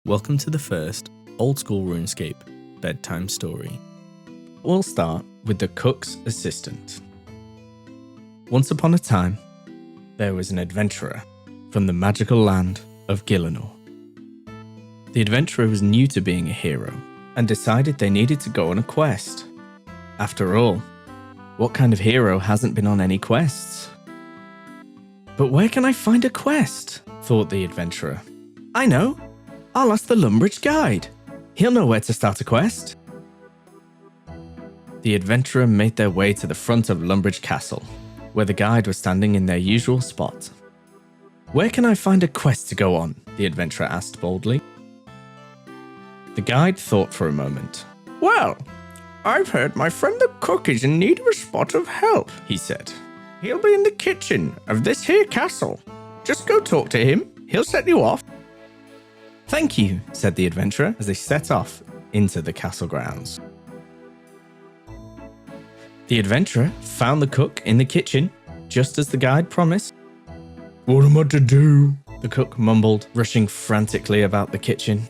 Welcome to the first Old School RuneScape bedtime story. We'll start with the cook's assistant. Once upon a time, there was an adventurer from the magical land of Gillinor. The adventurer was new to being a hero and decided they needed to go on a quest. After all, what kind of hero hasn't been on any quests? But where can I find a quest? Thought the adventurer. I know! I'll ask the Lumbridge guide. He'll know where to start a quest. The adventurer made their way to the front of Lumbridge Castle, where the guide was standing in their usual spot. Where can I find a quest to go on? The adventurer asked boldly. The guide thought for a moment. Well, I've heard my friend the cook is in need of a spot of help, he said. He'll be in the kitchen of this here castle. Just go talk to him. He'll set you off. Thank you, said the adventurer as they set off into the castle grounds. The adventurer found the cook in the kitchen, just as the guide promised. What am I to do? The cook mumbled, rushing frantically about the kitchen.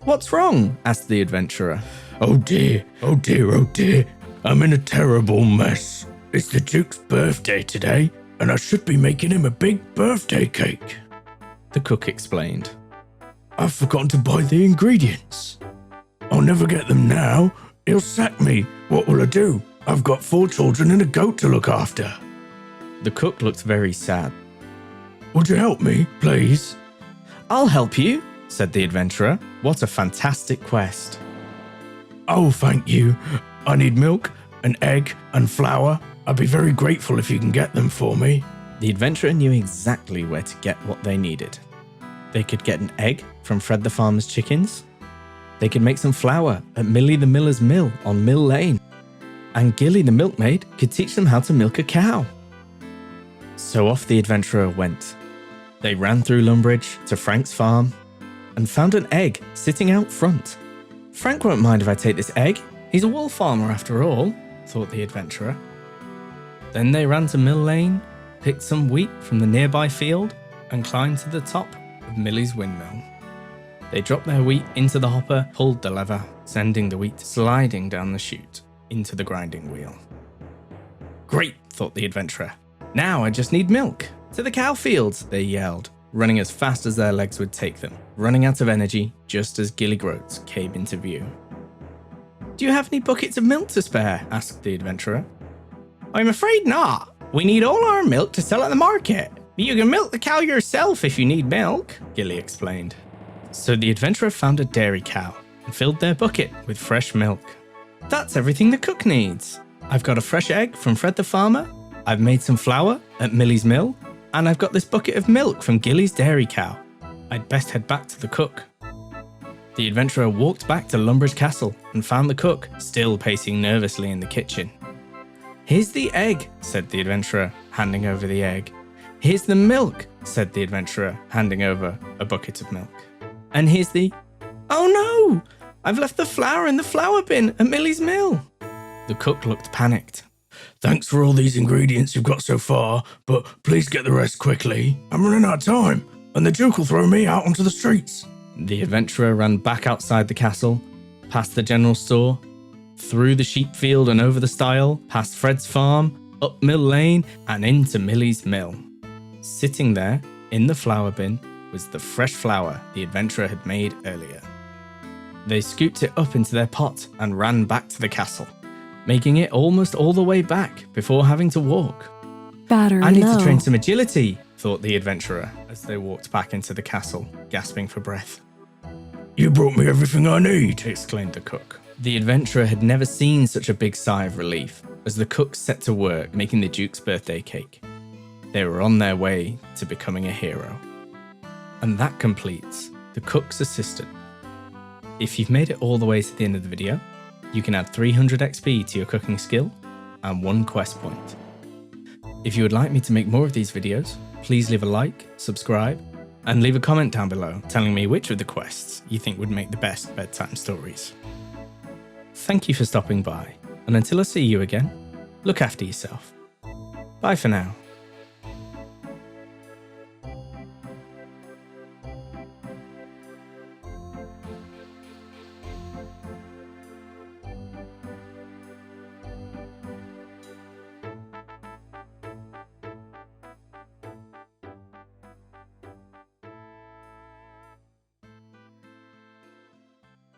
What's wrong? Asked the adventurer. Oh dear, oh dear, oh dear. I'm in a terrible mess. It's the Duke's birthday today, and I should be making him a big birthday cake. The cook explained. I've forgotten to buy the ingredients. I'll never get them now. He'll sack me. What will I do? I've got 4 children and a goat to look after. The cook looked very sad. Would you help me, please? I'll help you, said the adventurer. What a fantastic quest. Oh, thank you. I need milk, an egg, and flour. I'd be very grateful if you can get them for me. The adventurer knew exactly where to get what they needed. They could get an egg from Fred the farmer's chickens. They could make some flour at Millie the miller's mill on Mill Lane. And Gilly the milkmaid could teach them how to milk a cow. So off the adventurer went. They ran through Lumbridge to Frank's farm and found an egg sitting out front. Frank won't mind if I take this egg. He's a wool farmer after all, thought the adventurer. Then they ran to Mill Lane, picked some wheat from the nearby field, and climbed to the top of Millie's windmill. They dropped their wheat into the hopper, pulled the lever, sending the wheat sliding down the chute into the grinding wheel. Great, thought the adventurer. Now I just need milk. To the cow fields, they yelled, running as fast as their legs would take them, running out of energy just as Gilly Groats came into view. Do you have any buckets of milk to spare? Asked the adventurer. I'm afraid not. We need all our milk to sell at the market. You can milk the cow yourself if you need milk, Gilly explained. So the adventurer found a dairy cow and filled their bucket with fresh milk. That's everything the cook needs. I've got a fresh egg from Fred the farmer, I've made some flour at Millie's mill, and I've got this bucket of milk from Gilly's dairy cow. I'd best head back to the cook. The adventurer walked back to Lumbridge Castle and found the cook still pacing nervously in the kitchen. Here's the egg, said the adventurer, handing over the egg. Here's the milk, said the adventurer, handing over a bucket of milk. And here's the... Oh no! I've left the flour in the flour bin at Millie's mill. The cook looked panicked. Thanks for all these ingredients you've got so far, but please get the rest quickly. I'm running out of time, and the Duke will throw me out onto the streets. The adventurer ran back outside the castle, past the general store, through the sheep field and over the stile, past Fred's farm, up Mill Lane, and into Millie's mill. Sitting there, in the flour bin, was the fresh flour the adventurer had made earlier. They scooped it up into their pot and ran back to the castle, making it almost all the way back before having to walk. Battery I need low. to train some agility, thought the adventurer as they walked back into the castle, gasping for breath. You brought me everything I need, exclaimed the cook. The adventurer had never seen such a big sigh of relief as the cook set to work making the Duke's birthday cake. They were on their way to becoming a hero. And that completes the cook's assistant. If you've made it all the way to the end of the video, you can add 300 XP to your cooking skill and 1 quest point. If you would like me to make more of these videos, please leave a like, subscribe, and leave a comment down below telling me which of the quests you think would make the best bedtime stories. Thank you for stopping by, and until I see you again, look after yourself. Bye for now.